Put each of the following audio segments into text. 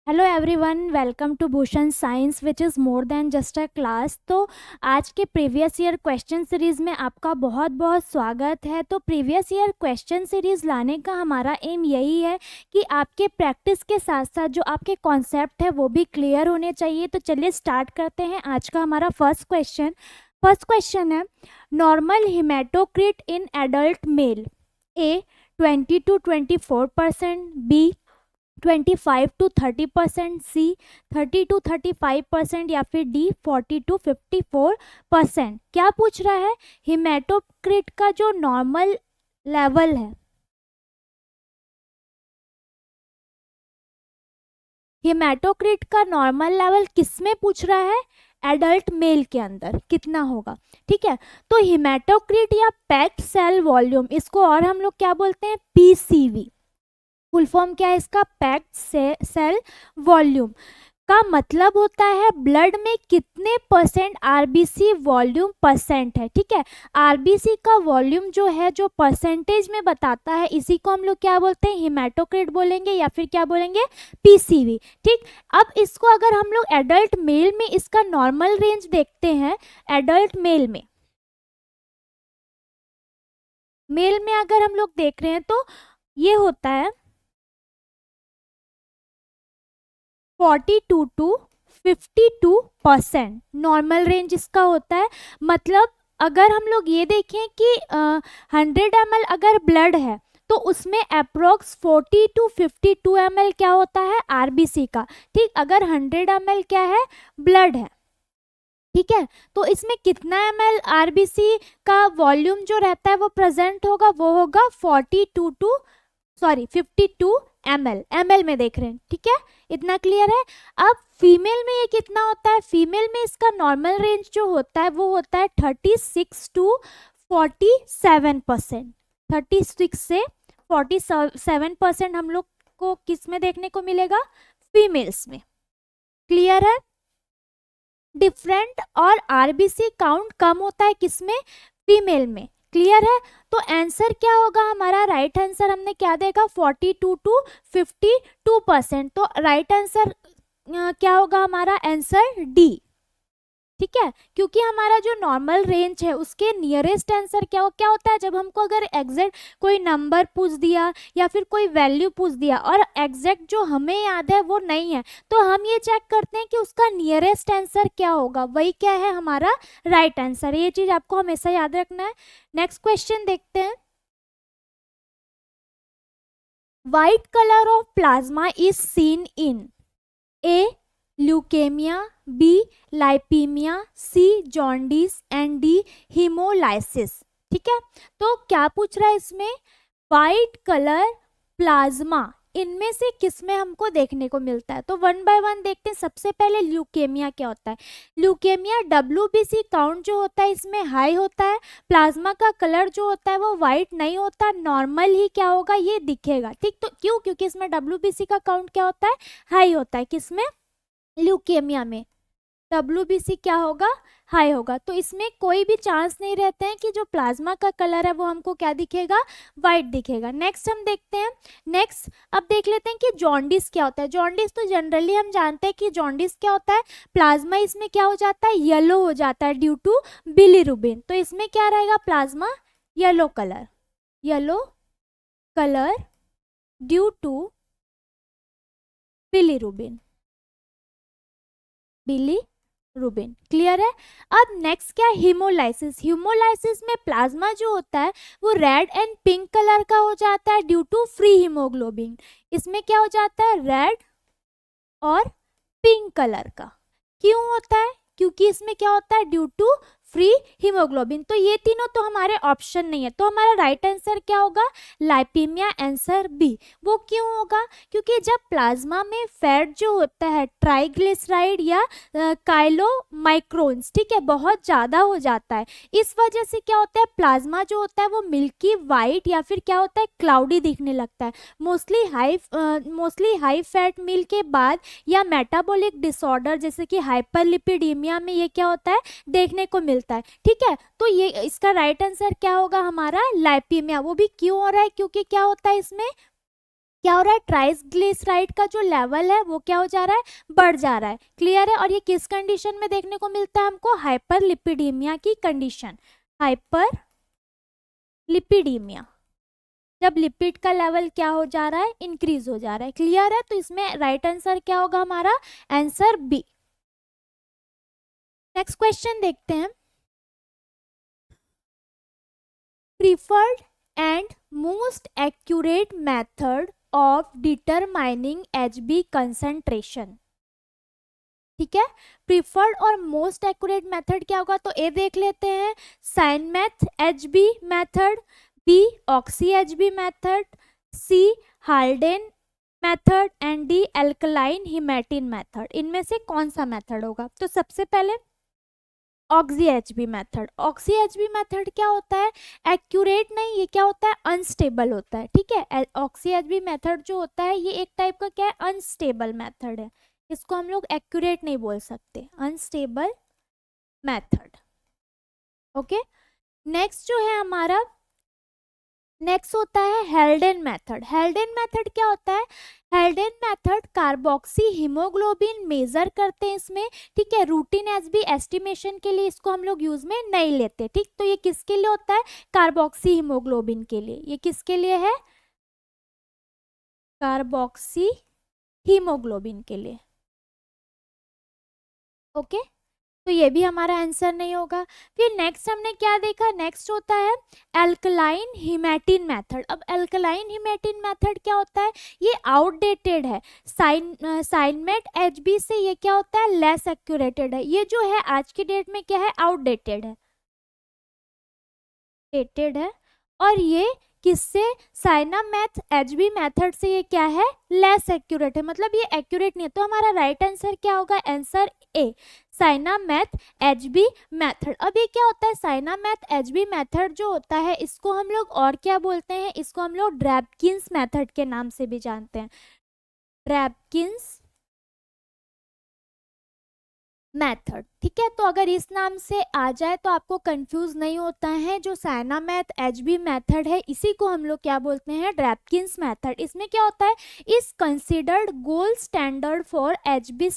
Hello everyone, welcome to Bhushan science which is more than just a class. तो आज के previous year question series में आपका बहुत बहुत स्वागत है। तो प्रीवियस ईयर क्वेश्चन सीरीज़ लाने का हमारा एम यही है कि आपके प्रैक्टिस के साथ साथ जो आपके कॉन्सेप्ट है वो भी क्लियर होने चाहिए। तो चलिए स्टार्ट करते हैं आज का हमारा फर्स्ट क्वेश्चन है, normal haematocrit in adult male A 20 to 24%, B 25 to 30%, C 30 to 35% या फिर डी 40 to 54%। क्या पूछ रहा है? हिमेटोक्रिट का जो नॉर्मल लेवल है, हिमेटोक्रिट का नॉर्मल लेवल किस में पूछ रहा है? एडल्ट मेल के अंदर कितना होगा। ठीक है, तो हिमेटोक्रिट या पैक्ड सेल वॉल्यूम, इसको और हम लोग क्या बोलते हैं? पीसीवी। फुल फॉर्म क्या है इसका? पैक्ड सेल वॉल्यूम का मतलब होता है ब्लड में कितने परसेंट आरबीसी वॉल्यूम परसेंट है। ठीक है, आरबीसी का वॉल्यूम जो है, जो परसेंटेज में बताता है, इसी को हम लोग क्या बोलते हैं? हिमेटोक्रिट बोलेंगे या फिर क्या बोलेंगे? पीसीवी। ठीक, अब इसको अगर हम लोग एडल्ट मेल में इसका नॉर्मल रेंज देखते हैं, एडल्ट मेल में अगर हम लोग देख रहे हैं तो ये होता है 42 to 52% नॉर्मल रेंज इसका होता है। मतलब अगर हम लोग ये देखें कि 100 ml अगर ब्लड है तो उसमें अप्रोक्स 40 to 52 ml क्या होता है? आरबीसी का। ठीक, अगर 100 ml क्या है? ब्लड है। ठीक है, तो इसमें कितना ml आरबीसी का वॉल्यूम जो रहता है वो प्रेजेंट होगा? वो होगा 52 ml में देख रहे हैं। ठीक है, इतना क्लियर है। अब फीमेल में ये कितना होता है? फीमेल में इसका नॉर्मल रेंज जो होता है वो होता है 36 to 47%। 36 से 47% हम लोग को किस में देखने को मिलेगा? फीमेल्स में। क्लियर है? डिफरेंट और आरबीसी काउंट कम होता है किसमें? फीमेल में। क्लियर है? तो आंसर क्या होगा हमारा? राइट आंसर हमने क्या देखा? 42 to 52%। तो राइट आंसर क्या होगा हमारा? Answer D. ठीक है, क्योंकि हमारा जो नॉर्मल रेंज है उसके नियरेस्ट आंसर क्या होता है? जब हमको अगर एग्जैक्ट कोई नंबर पूछ दिया या फिर कोई वैल्यू पूछ दिया और एग्जैक्ट जो हमें याद है वो नहीं है, तो हम ये चेक करते हैं कि उसका नियरेस्ट आंसर क्या होगा, वही क्या है? हमारा राइट आंसर। ये चीज आपको हमेशा याद रखना है। नेक्स्ट क्वेश्चन देखते हैं। White colour of plasma is seen in A leukaemia, B lipaemia, C jaundice and D haemolysis. ठीक है, तो क्या पूछ रहा है इसमें? वाइट कलर प्लाज्मा इनमें से किस में हमको देखने को मिलता है? तो वन बाय वन देखते हैं। सबसे पहले ल्यूकेमिया क्या होता है? ल्यूकेमिया डब्ल्यूबीसी काउंट जो होता है इसमें हाई होता है। प्लाज्मा का कलर जो होता है वो वाइट नहीं होता, नॉर्मल ही क्या होगा? ये दिखेगा। ठीक, तो क्यों? क्योंकि इसमें डब्ल्यूबीसी का काउंट क्या होता है? हाई होता है। किसमें? ल्यूकेमिया में डब्ल्यूबीसी क्या होगा? हाई होगा। तो इसमें कोई भी चांस नहीं रहते हैं कि जो प्लाज्मा का कलर है वो हमको क्या दिखेगा? वाइट दिखेगा। नेक्स्ट हम देखते हैं। नेक्स्ट अब देख लेते हैं कि जॉन्डिस क्या होता है। जॉन्डिस तो जनरली हम जानते हैं कि जॉन्डिस क्या होता है? प्लाज्मा इसमें क्या हो जाता है? येलो हो जाता है ड्यू टू बिलीरुबिन। तो इसमें क्या रहेगा? Plasma yellow colour due to bilirubin. Bilirubin. Clear है? अब नेक्स्ट क्या है? हीमोलाइसिस। हीमोलाइसिस में प्लाज्मा जो होता है वो रेड एंड पिंक कलर का हो जाता है ड्यू टू फ्री हीमोग्लोबिन। इसमें क्या हो जाता है? रेड और पिंक कलर का। क्यों होता है? क्योंकि इसमें क्या होता है? Due to free haemoglobin. तो ये तीनों तो हमारे ऑप्शन नहीं है, तो हमारा राइट आंसर क्या होगा? लाइपीमिया, आंसर बी। वो क्यों होगा? क्योंकि जब प्लाज्मा में फैट जो होता है ट्राइग्लिसराइड या काइलोमाइक्रोन्स, ठीक है, बहुत ज़्यादा हो जाता है। इस वजह से क्या होता है? प्लाज्मा जो होता है वो मिल्की वाइट या फिर क्या होता है? क्लाउडी दिखने लगता है। मोस्टली हाई फैट मील के बाद या मेटाबॉलिक डिसऑर्डर जैसे कि हाइपरलिपिडीमिया में ये क्या होता है? देखने को मिलता है। ठीक है, तो ये इसका राइट आंसर क्या होगा हमारा? लाइपीमिया। वो भी क्यों हो रहा है? क्योंकि क्या होता है इसमें? क्या हो रहा है, ट्राइग्लिसराइड का जो लेवल है वो क्या हो जा रहा है, बढ़ जा रहा है। क्लियर है। और ये किस कंडीशन में देखने को मिलता है हमको, हाइपरलिपिडीमिया की कंडीशन, हाइपरलिपिडीमिया, जब लिपिड का लेवल क्या हो जा रहा है, इंक्रीज हो जा रहा है। क्लियर है। तो इसमें राइट आंसर क्या होगा हमारा, आंसर बी। नेक्स्ट क्वेश्चन देखते हैं। Preferred and most accurate method of determining HB concentration. ठीक है, प्रीफर्ड और मोस्ट एक्यूरेट मेथड क्या होगा, तो ए देख लेते हैं, cyanmeth HB method, B oxy HB method, C Haldane method and D alkaline haematin method. इनमें से कौन सा मेथड होगा, तो सबसे पहले oxy HB method. Oxy HB method क्या होता है, एक्यूरेट नहीं, ये क्या होता है, अनस्टेबल होता है। ठीक है, ऑक्सी HB मेथड जो होता है ये एक टाइप का क्या है, अनस्टेबल मेथड है, इसको हम लोग एक्यूरेट नहीं बोल सकते, अनस्टेबल मेथड। ओके, नेक्स्ट जो है हमारा, नेक्स्ट होता है हेल्डेन मेथड। हेल्डेन मेथड क्या होता है, Haldane method carboxy haemoglobin measure करते हैं इसमें। ठीक है, रूटीन HB एस्टिमेशन के लिए इसको हम लोग यूज में नहीं लेते। ठीक, तो ये किसके लिए होता है, कार्बोक्सी हीमोग्लोबिन के लिए। ये किसके लिए है, कार्बोक्सी हीमोग्लोबिन के लिए। ओके, तो ये भी हमारा आंसर नहीं होगा। फिर नेक्स्ट हमने क्या देखा, नेक्स्ट होता है एल्कलाइन हिमेटिन मेथड। अब एल्कलाइन हिमेटिन मेथड क्या होता है, ये आउटडेटेड है, साइनमेट HB से ये क्या होता है, लेस एक्यूरेटेड है। ये जो है आज की डेट में क्या है, आउटडेटेड है, डेटेड है। और ये किससे, साइनामैथ HB मेथड से ये क्या है, लेस एक्यूरेट है, मतलब ये एक्यूरेट नहीं है। तो हमारा राइट आंसर क्या होगा, आंसर ए, साइनामैथ HB मेथड। अब ये क्या होता है, साइनामैथ HB मेथड जो होता है इसको हम लोग और क्या बोलते हैं, इसको हम लोग ड्रैपकिंस मेथड के नाम से भी जानते हैं, ड्रैपकिंस मेथड। ठीक है, तो अगर इस नाम से आ जाए तो आपको कंफ्यूज नहीं होता है। जो साइनामैथ HB मेथड है इसी को हम लोग क्या बोलते हैं, ड्रैपकिंस मेथड। इसमें क्या होता है, is considered gold standard for HB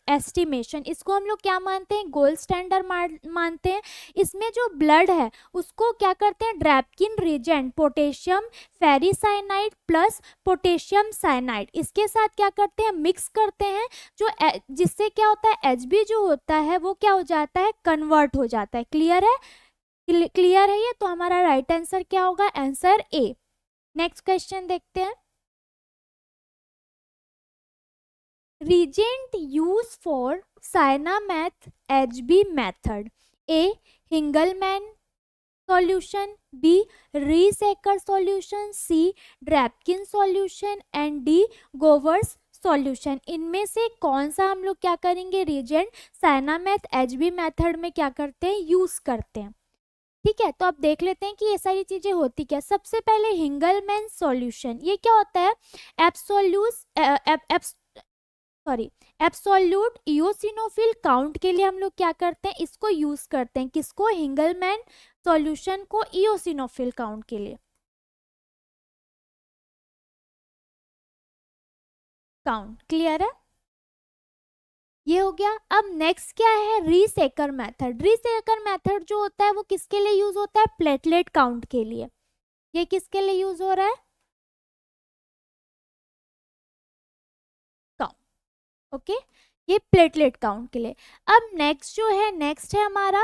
estimation. इसको हम लोग क्या मानते हैं, गोल्ड स्टैंडर्ड मानते हैं। इसमें जो ब्लड है उसको क्या करते हैं, Drabkin reagent potassium ferricyanide plus potassium cyanide, इसके साथ क्या करते हैं, मिक्स करते हैं, जो जिससे क्या होता है, HB जो होता है वो क्या हो जाता है, कन्वर्ट हो जाता है। क्लियर है, क्लियर है ये। तो हमारा राइट आंसर क्या होगा, आंसर ए। नेक्स्ट क्वेश्चन देखते हैं। reagent used for Cyanamath HB method, A Hingelmann solution, B Resacker solution, C Drapkin solution and D Govers solution. इनमें से कौन सा हम लोग क्या करेंगे, रिएजेंट साइनामैथ HB मेथड में क्या करते हैं, यूज करते हैं। ठीक है, तो अब देख लेते हैं कि ये सारी चीजें होती क्या। सबसे पहले हिंगलमैन सॉल्यूशन, ये क्या होता है, एब्सोल्यूट इओसिनोफिल काउंट के लिए हम लोग क्या करते हैं, इसको यूज करते हैं, किसको, हिंगलमैन सॉल्यूशन को इओसिनोफिल काउंट के लिए, काउंट। क्लियर है, ये हो गया। अब नेक्स्ट क्या है, रीसेकर मेथड। रीसेकर मेथड जो होता है वो किसके लिए यूज होता है, प्लेटलेट काउंट के लिए। ये किसके लिए यूज हो रहा है, काउंट। ओके, ये प्लेटलेट काउंट के लिए। अब नेक्स्ट जो है, नेक्स्ट है हमारा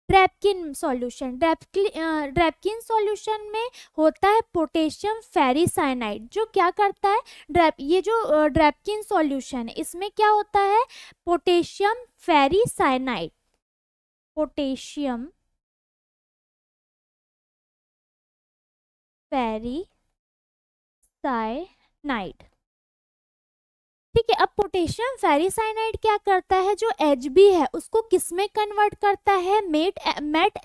ड्रैपकिन सॉल्यूशन। ड्रैपकिन सॉल्यूशन में होता है पोटेशियम फेरिसाइनाइड, जो क्या करता है, ये जो ड्रैपकिन सॉल्यूशन है इसमें क्या होता है, पोटेशियम फेरिसाइनाइड, पोटेशियम फेरिसाइनाइड। ठीक है, अब पोटेशियम फेरिसाइनाइड क्या करता है, जो HB है उसको किस में कन्वर्ट करता है, मेट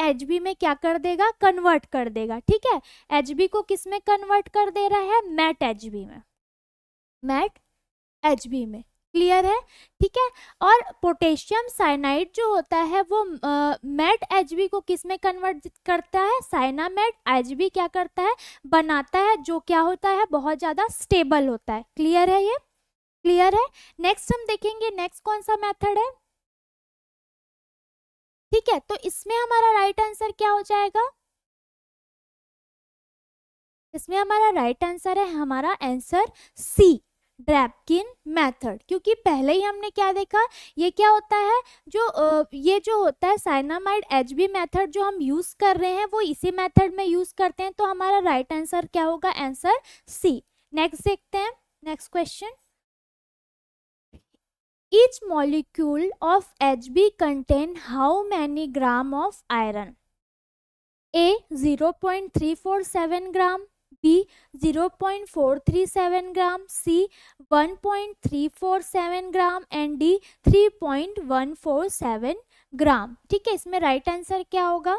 HB में क्या कर देगा, कन्वर्ट कर देगा। ठीक है, HB को किस में कन्वर्ट कर दे रहा है, मेट HB में, मेट HB में। क्लियर है, ठीक है। और पोटेशियम साइनाइड जो होता है वो मेड एचबी को किस में कन्वर्ट करता है, साइनामेड एचबी क्या करता है, बनाता है, जो क्या होता है, बहुत ज्यादा स्टेबल होता है। क्लियर है, ये क्लियर है। नेक्स्ट हम देखेंगे, नेक्स्ट कौन सा मेथड है, ठीक है। तो इसमें हमारा राइट आंसर क्या हो जाएगा, इसमें हमारा राइट आंसर है, हमारा आंसर सी, ड्रैपकिन मेथड। क्योंकि पहले ही हमने क्या देखा, ये क्या होता है, जो ये जो होता है साइनामाइड एचबी मेथड जो हम यूज कर रहे हैं वो इसी मेथड में यूज करते हैं, तो हमारा राइट आंसर क्या होगा, आंसर सी। नेक्स्ट देखते हैं, next question. Each molecule of Hb contain how many gram of iron? A 0.347 gram, B 0.437 gram, C 1.347 gram and D 3.147 ग्राम। ठीक है, इसमें राइट आंसर क्या होगा,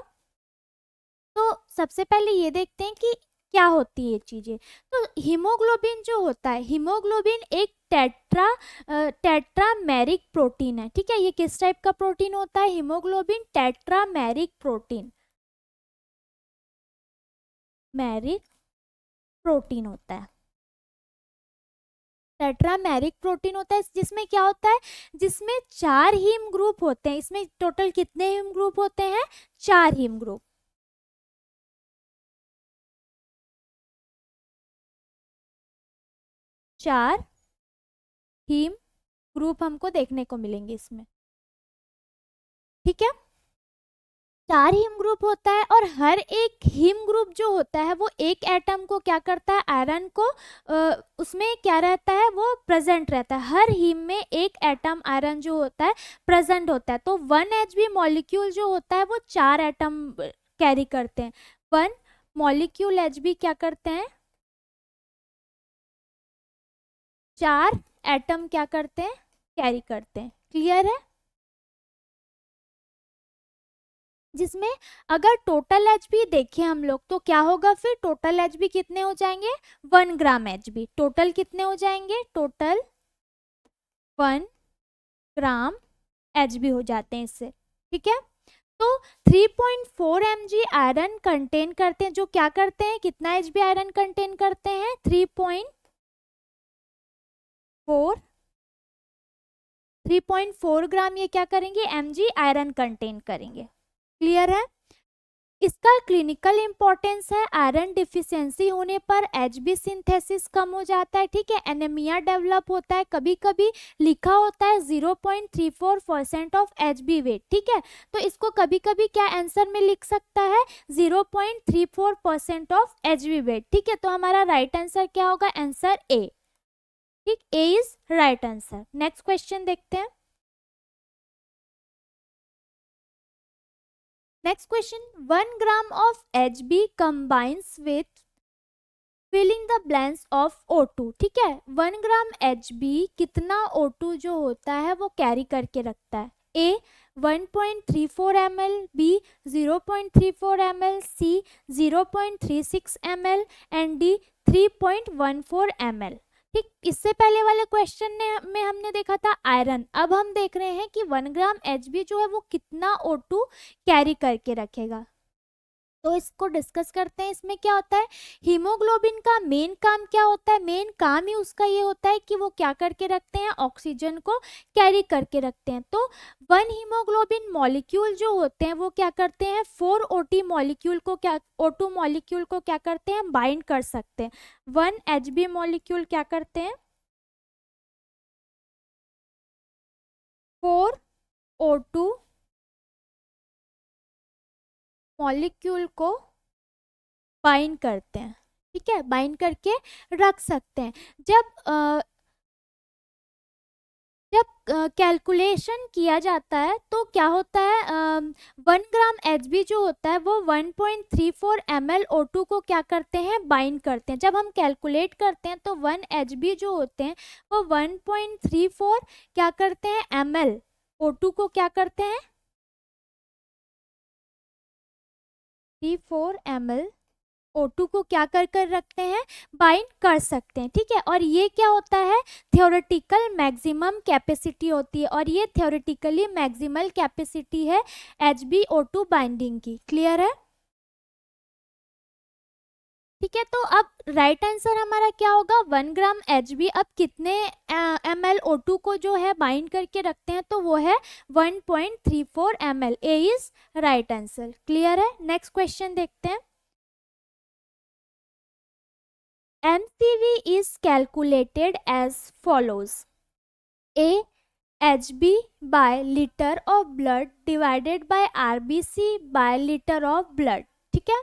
तो सबसे पहले ये देखते हैं कि क्या होती है ये चीजें। तो हीमोग्लोबिन जो होता है, हीमोग्लोबिन एक टेट्रामेरिक प्रोटीन है, ठीक है। ये किस टाइप का प्रोटीन होता है, haemoglobin tetrameric protein, meric protein होता है, टेट्रामेरिक प्रोटीन होता है। जिसमें क्या होता है, जिसमें 4 हीम ग्रुप होते हैं। इसमें टोटल कितने हीम ग्रुप होते हैं, 4 हीम ग्रुप, 4 हीम ग्रुप हमको देखने को मिलेंगे इसमें, ठीक है। 4 हीम ग्रुप होता है और हर एक हीम ग्रुप जो होता है वो एक एटम को क्या करता है, आयरन को उसमें क्या रहता है, वो प्रेजेंट रहता है। हर हीम में एक एटम आयरन जो होता है प्रेजेंट होता है। तो 1 एचबी मॉलिक्यूल जो होता है वो 4 एटम कैरी करते हैं। 1 मॉलिक्यूल एचबी क्या करते हैं, 4 एटम क्या करते हैं, कैरी करते हैं। क्लियर है, जिसमें अगर टोटल एचबी देखें हम लोग तो क्या होगा, फिर टोटल एचबी कितने हो जाएंगे, 1 ग्राम एचबी। टोटल कितने हो जाएंगे, टोटल 1 ग्राम एचबी हो जाते हैं इससे, ठीक है। तो 3.4 mg आयरन कंटेन करते हैं, जो क्या करते हैं, कितना एचबी आयरन कंटेन करते हैं, 3.4 ग्राम ये क्या करेंगे, mg आयरन कंटेन करेंगे। क्लियर है, इसका क्लिनिकल इंपॉर्टेंस है, आयरन डिफिशियंसी होने पर एचबी सिंथेसिस कम हो जाता है, ठीक है, एनीमिया डेवलप होता है। कभी कभी लिखा होता है 0.34% ऑफ एचबी वेट, ठीक है। तो इसको कभी कभी क्या आंसर में लिख सकता है, 0.34% ऑफ एचबी वेट, ठीक है। तो हमारा राइट आंसर क्या होगा, आंसर ए, ठीक, A is right answer. Next question देखते हैं। Next question, 1 gram of Hb combines with filling the blanks of O2, ठीक है। 1 ग्राम Hb कितना O2 जो होता है वो कैरी करके रखता है, A 1.34 ml, B 0.34 ml, C 0.36 ml and D 3.14 ml, ठीक। इससे पहले वाले क्वेश्चन में हमने देखा था आयरन, अब हम देख रहे हैं कि 1 ग्राम Hb जो है वो कितना O2 कैरी करके रखेगा। तो इसको डिस्कस करते हैं। इसमें क्या होता है, हीमोग्लोबिन का मेन काम क्या होता है, मेन काम ही उसका ये होता है कि वो क्या करके रखते हैं, ऑक्सीजन को कैरी करके रखते हैं। तो 1 हीमोग्लोबिन मॉलिक्यूल जो होते हैं वो क्या करते हैं, 4 OT मॉलिक्यूल को क्या, O2 मॉलिक्यूल को क्या करते हैं, बाइंड कर सकते हैं। 1 HB मॉलिक्यूल क्या करते हैं, 4 O2 मॉलिक्यूल को बाइंड करते हैं, ठीक है, बाइंड करके रख सकते हैं। जब जब कैलकुलेशन किया जाता है तो क्या होता है, 1 ग्राम Hb जो होता है वो 1.34 ml O2 को क्या करते हैं, बाइंड करते हैं। जब हम कैलकुलेट करते हैं तो 1 Hb जो होते हैं वो 1.34 क्या करते हैं, ml O2 को क्या करते हैं, 34 ml O2 को क्या कर कर रखते हैं, बाइंड कर सकते हैं, ठीक है। और ये क्या होता है, थ्योरेटिकल मैक्सिमम कैपेसिटी होती है, और ये थ्योरेटिकली मैक्सिमल कैपेसिटी है HbO2 बाइंडिंग की। क्लियर है, ठीक है। तो अब राइट आंसर हमारा क्या होगा, 1 ग्राम Hb अब कितने ml O2 को जो है बाइंड करके रखते हैं, तो वो है 1.34 ml। A is right answer. Clear है, नेक्स्ट क्वेश्चन देखते हैं। MCV is calculated as follows: A, Hb by liter of blood divided by RBC by liter of blood, ठीक है।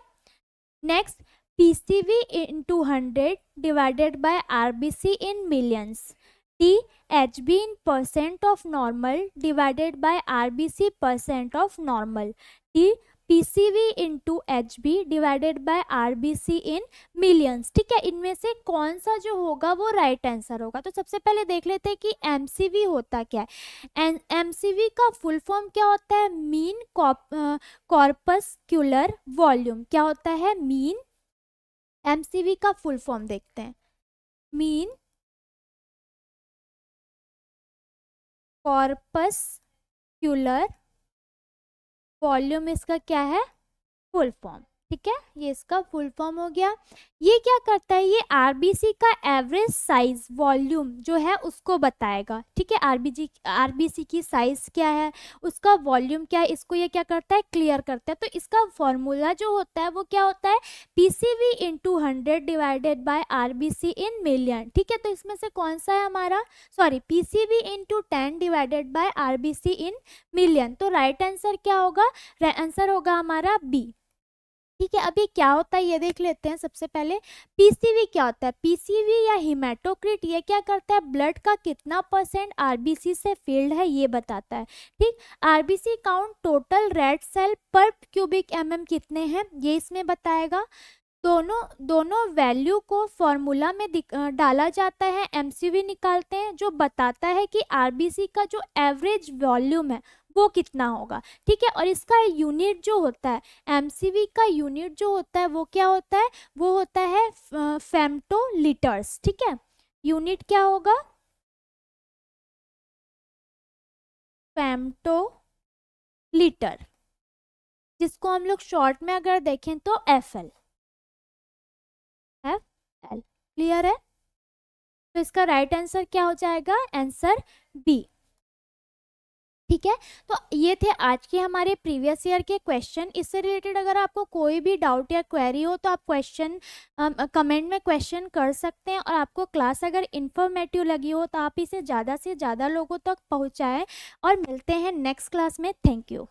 Next, PCV into 100 divided by RBC in millions. D, HB in percent of normal divided by RBC percent of normal. D, PCV into HB divided by RBC in millions, ठीक है। इनमें से कौन सा जो होगा वो राइट आंसर होगा। तो सबसे पहले देख लेते हैं कि MCV होता क्या है। MCV का फुल फॉर्म क्या होता है, मीन कॉर्पस्क्यूलर वॉल्यूम। क्या होता है, मीन, MCV का फुल फॉर्म देखते हैं, मीन कॉर्पस्क्यूलर वॉल्यूम, इसका क्या है, फुल फॉर्म, ठीक है। ये इसका फुल फॉर्म हो गया। ये क्या करता है, ये आरबीसी का एवरेज साइज वॉल्यूम जो है उसको बताएगा, ठीक है। आरबीसी की साइज क्या है, उसका वॉल्यूम क्या है, इसको ये क्या करता है, क्लियर करता है। तो इसका फॉर्मूला जो होता है वो क्या होता है, PCV into 100 divided by RBC in million, ठीक है। तो इसमें से कौन सा है हमारा, sorry, PCV into 10 divided by RBC in million. तो राइट आंसर क्या होगा, आंसर होगा हमारा बी, ठीक है। अभी क्या होता है ये देख लेते हैं। सबसे पहले पीसीवी क्या होता है, पीसीवी या हिमेटोक्रिट ये क्या करता है, ब्लड का कितना परसेंट आरबीसी से फिल्ड है ये बताता है, ठीक। RBC count, total red cell per cubic mm कितने हैं ये इसमें बताएगा। दोनों वैल्यू को फॉर्मूला में डाला जाता है, एमसीवी निकालते हैं जो बताता है कि आरबीसी का जो एवरेज वॉल्यूम है वो कितना होगा, ठीक है। और इसका यूनिट जो होता है, एमसीवी का यूनिट जो होता है वो क्या होता है, वो होता है फेम्टोलीटर्स, ठीक है। यूनिट क्या होगा, फेम्टोलीटर, जिसको हम लोग शॉर्ट में अगर देखें तो FL। क्लियर है, तो इसका राइट आंसर क्या हो जाएगा, आंसर बी, ठीक है। तो ये थे आज के हमारे प्रीवियस ईयर के क्वेश्चन। इससे रिलेटेड अगर आपको कोई भी डाउट या क्वेरी हो तो आप क्वेश्चन कमेंट में क्वेश्चन कर सकते हैं। और आपको क्लास अगर इन्फॉर्मेटिव लगी हो तो आप इसे ज़्यादा से ज़्यादा लोगों तक पहुँचाएं। और मिलते हैं नेक्स्ट क्लास में। Thank you.